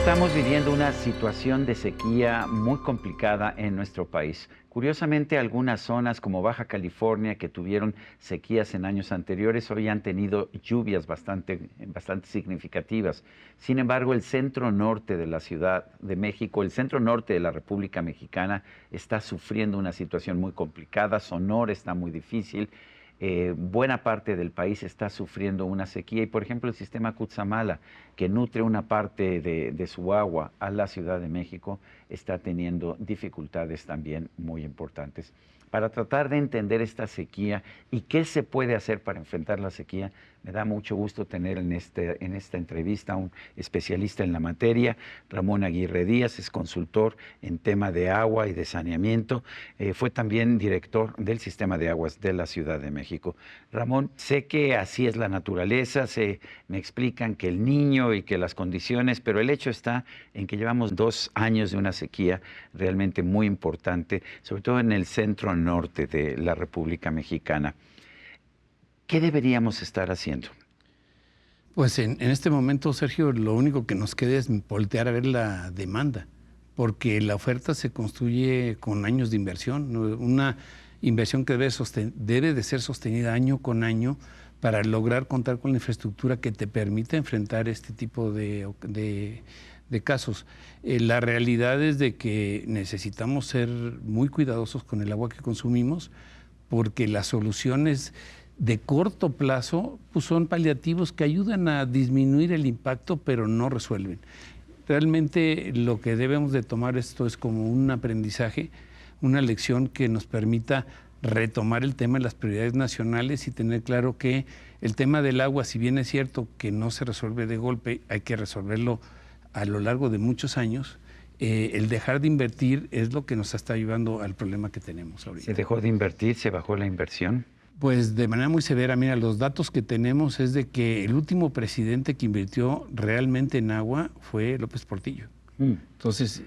Estamos viviendo una situación de sequía muy complicada en nuestro país. Curiosamente, algunas zonas como Baja California, que tuvieron sequías en años anteriores, hoy han tenido lluvias bastante significativas. Sin embargo, el centro norte de la Ciudad de México, el centro norte de la República Mexicana, está sufriendo una situación muy complicada. Sonora está muy difícil. Buena parte del país está sufriendo una sequía y, por ejemplo, el sistema Cutzamala, que nutre una parte de su agua a la Ciudad de México, está teniendo dificultades también muy importantes. Para tratar de entender esta sequía y qué se puede hacer para enfrentar la sequía, me da mucho gusto tener en esta entrevista a un especialista en la materia. Ramón Aguirre Díaz es consultor en tema de agua y de saneamiento. Fue también director del Sistema de Aguas de la Ciudad de México. Ramón, sé que así es la naturaleza, me explican que el niño y que las condiciones, pero el hecho está en que llevamos 2 años de una sequía realmente muy importante, sobre todo en el centro norte de la República Mexicana. ¿Qué deberíamos estar haciendo? Pues en este momento, Sergio, lo único que nos queda es voltear a ver la demanda, porque la oferta se construye con años de inversión, ¿no? Una inversión que debe de ser sostenida año con año para lograr contar con la infraestructura que te permita enfrentar este tipo de casos. La realidad es de que necesitamos ser muy cuidadosos con el agua que consumimos, porque las soluciones de corto plazo pues son paliativos que ayudan a disminuir el impacto, pero no resuelven. Realmente lo que debemos de tomar esto es como un aprendizaje, una lección que nos permita retomar el tema de las prioridades nacionales y tener claro que el tema del agua, si bien es cierto que no se resuelve de golpe, hay que resolverlo a lo largo de muchos años. El dejar de invertir es lo que nos está llevando al problema que tenemos ahorita. ¿Se dejó de invertir? ¿Se bajó la inversión? Pues de manera muy severa. Mira, los datos que tenemos es de que el último presidente que invirtió realmente en agua fue López Portillo. Entonces,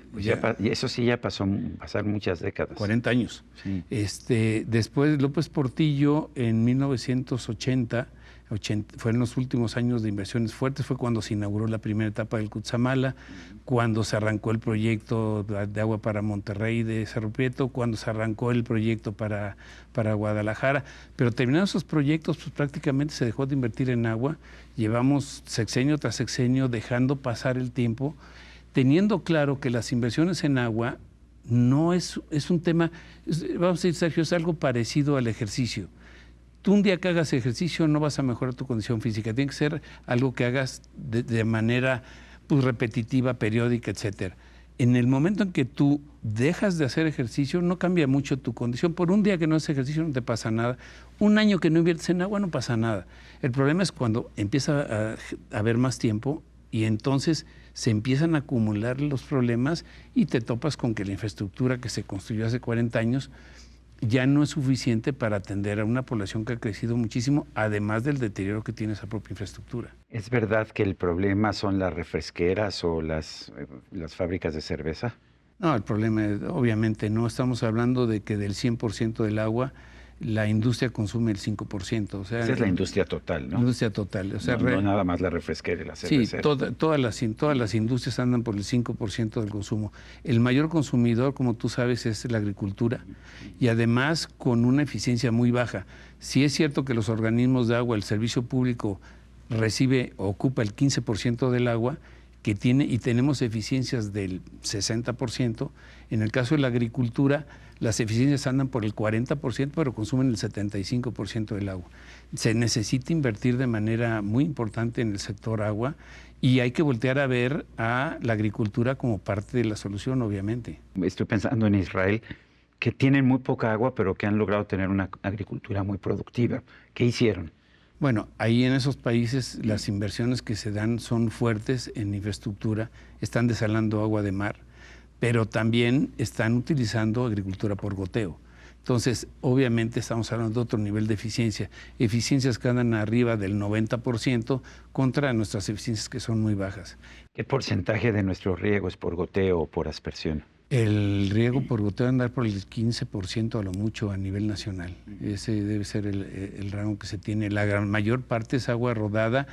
y eso sí ya pasaron muchas décadas. 40 años. Sí. Después López Portillo en 1980, fueron los últimos años de inversiones fuertes, fue cuando se inauguró la primera etapa del Cutzamala, cuando se arrancó el proyecto de agua para Monterrey de Cerro Prieto, cuando se arrancó el proyecto para Guadalajara, pero terminados esos proyectos, pues prácticamente se dejó de invertir en agua. Llevamos sexenio tras sexenio dejando pasar el tiempo, teniendo claro que las inversiones en agua no es un tema, vamos a decir, Sergio, es algo parecido al ejercicio. Tú un día que hagas ejercicio no vas a mejorar tu condición física, tiene que ser algo que hagas de manera pues, repetitiva, periódica, etcétera. En el momento en que tú dejas de hacer ejercicio, no cambia mucho tu condición. Por un día que no haces ejercicio no te pasa nada. Un año que no inviertes en agua no pasa nada. El problema es cuando empieza a haber más tiempo y entonces se empiezan a acumular los problemas y te topas con que la infraestructura que se construyó hace 40 años ya no es suficiente para atender a una población que ha crecido muchísimo, además del deterioro que tiene esa propia infraestructura. ¿Es verdad que el problema son las refresqueras o las fábricas de cerveza? No, el problema es, obviamente no estamos hablando de que del 100% del agua la industria consume el 5%. O sea, esa es la industria total, ¿no? La industria total. O sea, no nada más la refresquera y la cervecera. Sí, todas las industrias andan por el 5% del consumo. El mayor consumidor, como tú sabes, es la agricultura y además con una eficiencia muy baja. Sí es cierto que los organismos de agua, el servicio público ocupa el 15% del agua que tiene y tenemos eficiencias del 60%. En el caso de la agricultura, las eficiencias andan por el 40%, pero consumen el 75% del agua. Se necesita invertir de manera muy importante en el sector agua y hay que voltear a ver a la agricultura como parte de la solución, obviamente. Estoy pensando en Israel, que tienen muy poca agua, pero que han logrado tener una agricultura muy productiva. ¿Qué hicieron? Bueno, ahí en esos países las inversiones que se dan son fuertes en infraestructura, están desalando agua de mar, pero también están utilizando agricultura por goteo. Entonces, obviamente estamos hablando de otro nivel de eficiencia, eficiencias que andan arriba del 90% contra nuestras eficiencias que son muy bajas. ¿Qué porcentaje de nuestro riego es por goteo o por aspersión? El riego por goteo debe andar por el 15% a lo mucho a nivel nacional. Ese debe ser el rango que se tiene. La mayor parte es agua rodada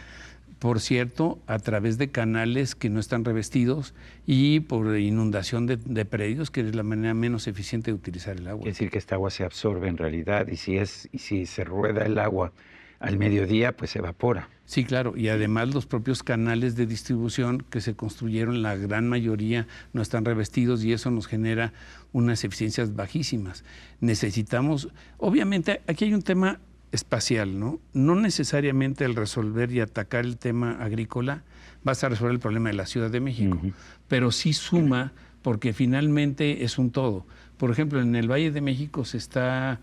por cierto, a través de canales que no están revestidos y por inundación de predios, que es la manera menos eficiente de utilizar el agua. Es decir, que esta agua se absorbe en realidad y si se rueda el agua al mediodía, pues se evapora. Sí, claro, y además los propios canales de distribución que se construyeron, la gran mayoría no están revestidos y eso nos genera unas eficiencias bajísimas. Necesitamos, obviamente, aquí hay un tema espacial, ¿no? No necesariamente al resolver y atacar el tema agrícola vas a resolver el problema de la Ciudad de México, pero sí suma porque finalmente es un todo. Por ejemplo, en el Valle de México se está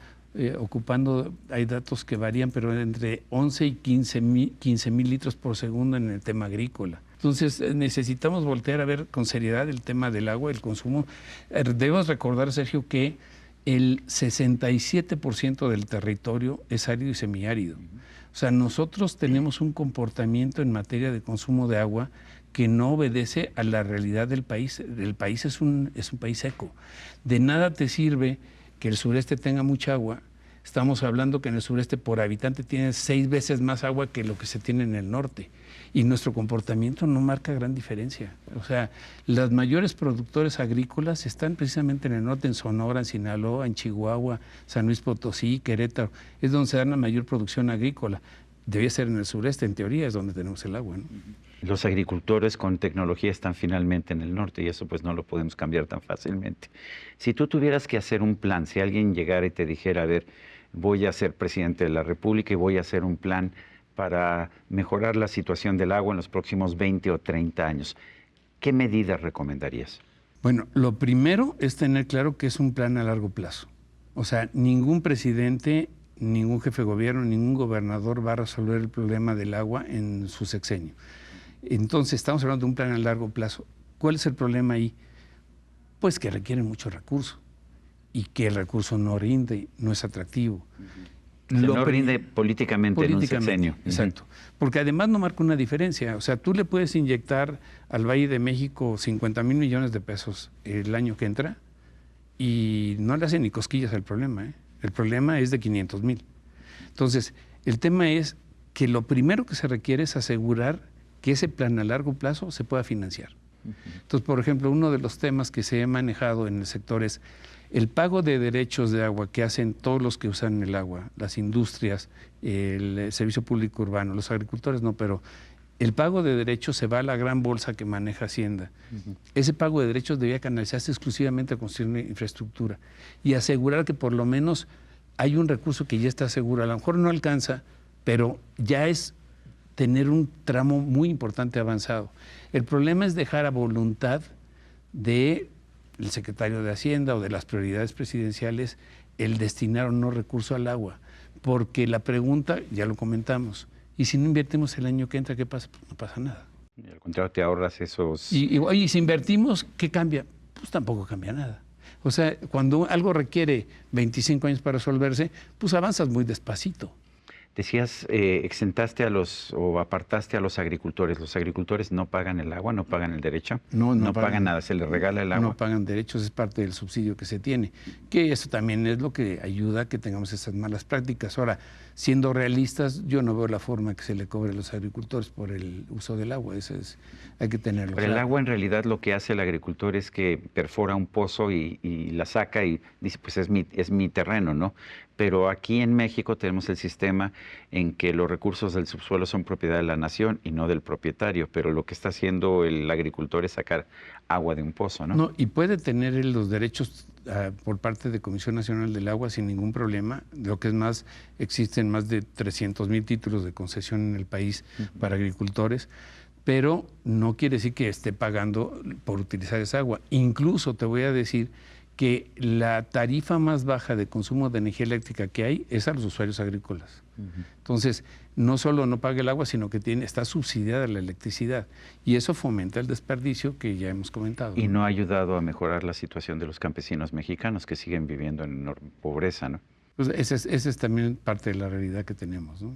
ocupando, hay datos que varían, pero entre 11 y 15 mil litros por segundo en el tema agrícola. Entonces necesitamos voltear a ver con seriedad el tema del agua, el consumo. Debemos recordar, Sergio, que el 67% del territorio es árido y semiárido. O sea, nosotros tenemos un comportamiento en materia de consumo de agua que no obedece a la realidad del país. El país es un país seco. De nada te sirve que el sureste tenga mucha agua. Estamos hablando que en el sureste por habitante tiene 6 veces más agua que lo que se tiene en el norte. Y nuestro comportamiento no marca gran diferencia. O sea, los mayores productores agrícolas están precisamente en el norte, en Sonora, en Sinaloa, en Chihuahua, San Luis Potosí, Querétaro. Es donde se da la mayor producción agrícola. Debía ser en el sureste, en teoría, es donde tenemos el agua, ¿no? Los agricultores con tecnología están finalmente en el norte y eso pues no lo podemos cambiar tan fácilmente. Si tú tuvieras que hacer un plan, si alguien llegara y te dijera, a ver, voy a ser presidente de la República y voy a hacer un plan para mejorar la situación del agua en los próximos 20 o 30 años, ¿qué medidas recomendarías? Bueno, lo primero es tener claro que es un plan a largo plazo. O sea, ningún presidente, ningún jefe de gobierno, ningún gobernador va a resolver el problema del agua en su sexenio. Entonces, estamos hablando de un plan a largo plazo. ¿Cuál es el problema ahí? Pues que requiere mucho recurso y que el recurso no rinde, no es atractivo. No rinde políticamente en un sexenio. Exacto. Porque además no marca una diferencia. O sea, tú le puedes inyectar al Valle de México 50,000 millones de pesos el año que entra y no le hacen ni cosquillas al problema, ¿eh? El problema es de 500,000. Entonces, el tema es que lo primero que se requiere es asegurar que ese plan a largo plazo se pueda financiar. Entonces, por ejemplo, uno de los temas que se ha manejado en el sector es el pago de derechos de agua que hacen todos los que usan el agua, las industrias, el servicio público urbano, los agricultores no, pero el pago de derechos se va a la gran bolsa que maneja Hacienda. Ese pago de derechos debía canalizarse exclusivamente a construir infraestructura y asegurar que por lo menos hay un recurso que ya está seguro. A lo mejor no alcanza, pero ya es tener un tramo muy importante avanzado. El problema es dejar a voluntad del secretario de Hacienda o de las prioridades presidenciales el destinar o no recurso al agua, porque la pregunta, ya lo comentamos, ¿y si no invertimos el año que entra, qué pasa? Pues no pasa nada. Y al contrario, te ahorras esos... Y si invertimos, ¿qué cambia? Pues tampoco cambia nada. O sea, cuando algo requiere 25 años para resolverse, pues avanzas muy despacito. Decías, exentaste o apartaste a los agricultores. ¿Los agricultores no pagan el agua, no pagan el derecho? No pagan nada, se les regala el agua. No pagan derechos, es parte del subsidio que se tiene. Que eso también es lo que ayuda a que tengamos esas malas prácticas. Ahora, siendo realistas, yo no veo la forma que se le cobre a los agricultores por el uso del agua. Eso es, hay que tenerlo. Pero el agua en realidad lo que hace el agricultor es que perfora un pozo y la saca y dice, pues es mi terreno, ¿no? Pero aquí en México tenemos el sistema en que los recursos del subsuelo son propiedad de la nación y no del propietario, pero lo que está haciendo el agricultor es sacar agua de un pozo, ¿no? No, y puede tener él los derechos por parte de Comisión Nacional del Agua sin ningún problema. Lo que es más, existen más de 300,000 títulos de concesión en el país para agricultores, pero no quiere decir que esté pagando por utilizar esa agua. Incluso te voy a decir que la tarifa más baja de consumo de energía eléctrica que hay es a los usuarios agrícolas. Entonces, no solo no paga el agua, sino que está subsidiada la electricidad. Y eso fomenta el desperdicio que ya hemos comentado. Y no ha ayudado a mejorar la situación de los campesinos mexicanos que siguen viviendo en enorme pobreza, ¿no? Pues esa es también parte de la realidad que tenemos, ¿no?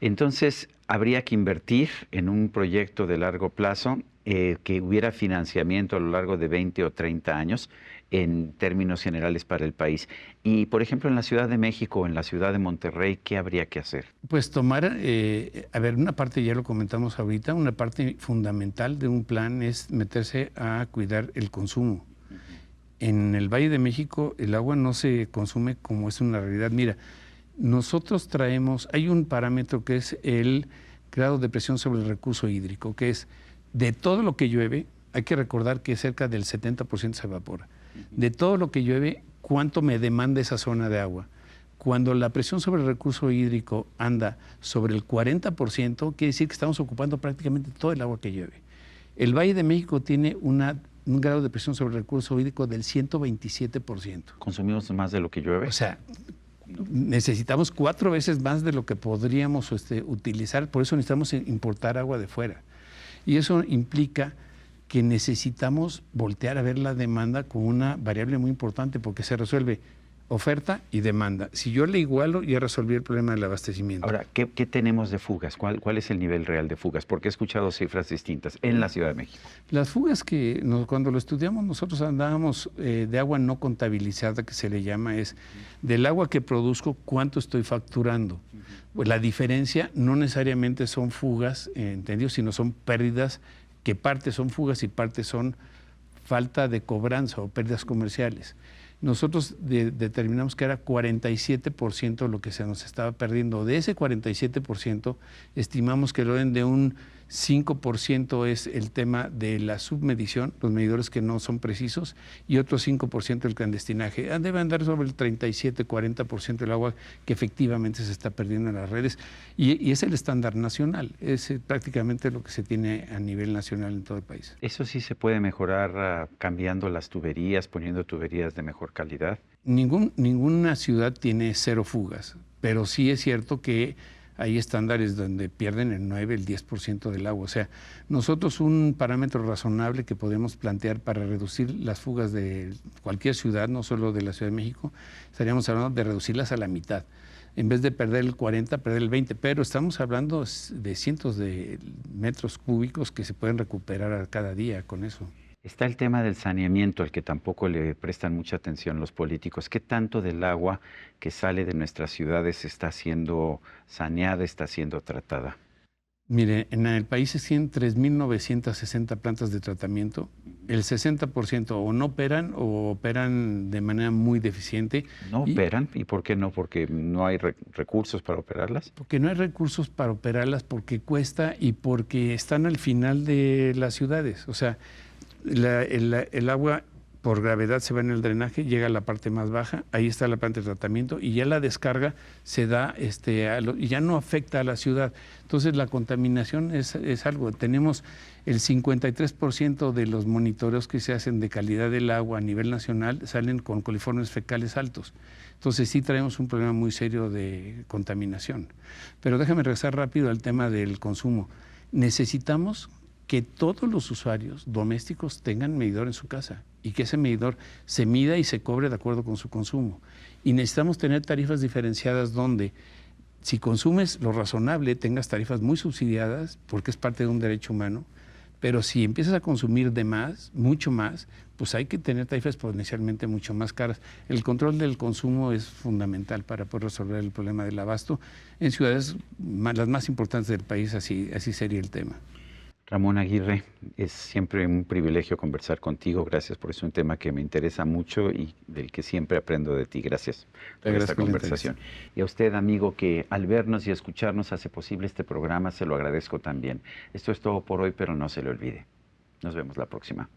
Entonces, habría que invertir en un proyecto de largo plazo, que hubiera financiamiento a lo largo de 20 o 30 años en términos generales para el país. Y, por ejemplo, en la Ciudad de México o en la Ciudad de Monterrey, ¿qué habría que hacer? Pues tomar, a ver, una parte ya lo comentamos ahorita, una parte fundamental de un plan es meterse a cuidar el consumo. En el Valle de México el agua no se consume como es una realidad. Mira, nosotros traemos, hay un parámetro que es el grado de presión sobre el recurso hídrico, que es de todo lo que llueve, hay que recordar que cerca del 70% se evapora. De todo lo que llueve, ¿cuánto me demanda esa zona de agua? Cuando la presión sobre el recurso hídrico anda sobre el 40%, quiere decir que estamos ocupando prácticamente todo el agua que llueve. El Valle de México tiene un grado de presión sobre el recurso hídrico del 127%. ¿Consumimos más de lo que llueve? O sea, necesitamos 4 veces más de lo que podríamos utilizar, por eso necesitamos importar agua de fuera. Y eso implica que necesitamos voltear a ver la demanda con una variable muy importante, porque se resuelve oferta y demanda. Si yo le igualo, ya resolví el problema del abastecimiento. Ahora, ¿qué tenemos de fugas? ¿Cuál es el nivel real de fugas? Porque he escuchado cifras distintas en la Ciudad de México. Las fugas que cuando lo estudiamos nosotros andábamos de agua no contabilizada, que se le llama, es del agua que produzco, ¿cuánto estoy facturando? Pues la diferencia no necesariamente son fugas, ¿entendido? Sino son pérdidas, que parte son fugas y parte son falta de cobranza o pérdidas comerciales. Nosotros determinamos que era 47% lo que se nos estaba perdiendo. De ese 47%, estimamos que el orden de un 5% es el tema de la submedición, los medidores que no son precisos, y otro 5% el clandestinaje. Debe andar sobre el 37-40% del agua que efectivamente se está perdiendo en las redes, y es el estándar nacional, es prácticamente lo que se tiene a nivel nacional en todo el país. ¿Eso sí se puede mejorar cambiando las tuberías, poniendo tuberías de mejor calidad? Ninguna ciudad tiene 0 fugas, pero sí es cierto que hay estándares donde pierden el 9, el 10% del agua. O sea, nosotros un parámetro razonable que podemos plantear para reducir las fugas de cualquier ciudad, no solo de la Ciudad de México, estaríamos hablando de reducirlas a la mitad. En vez de perder el 40, perder el 20, pero estamos hablando de cientos de metros cúbicos que se pueden recuperar cada día con eso. Está el tema del saneamiento, al que tampoco le prestan mucha atención los políticos. ¿Qué tanto del agua que sale de nuestras ciudades está siendo saneada, está siendo tratada? Mire, en el país existen 3.960 plantas de tratamiento. El 60% o no operan o operan de manera muy deficiente. ¿No operan? ¿Y por qué no? ¿Porque no hay recursos para operarlas? Porque no hay recursos para operarlas, porque cuesta y porque están al final de las ciudades. O sea, el agua por gravedad se va en el drenaje, llega a la parte más baja, ahí está la planta de tratamiento y ya la descarga se da y ya no afecta a la ciudad. Entonces la contaminación es algo. Tenemos el 53% de los monitoreos que se hacen de calidad del agua a nivel nacional salen con coliformes fecales altos. Entonces sí traemos un problema muy serio de contaminación. Pero déjame regresar rápido al tema del consumo. Necesitamos que todos los usuarios domésticos tengan medidor en su casa y que ese medidor se mida y se cobre de acuerdo con su consumo. Y necesitamos tener tarifas diferenciadas donde, si consumes lo razonable, tengas tarifas muy subsidiadas, porque es parte de un derecho humano, pero si empiezas a consumir de más, mucho más, pues hay que tener tarifas exponencialmente mucho más caras. El control del consumo es fundamental para poder resolver el problema del abasto. En ciudades las más importantes del país así sería el tema. Ramón Aguirre, es siempre un privilegio conversar contigo. Gracias por eso, un tema que me interesa mucho y del que siempre aprendo de ti. Gracias por esta conversación. Y a usted, amigo, que al vernos y escucharnos hace posible este programa, se lo agradezco también. Esto es todo por hoy, pero no se le olvide. Nos vemos la próxima.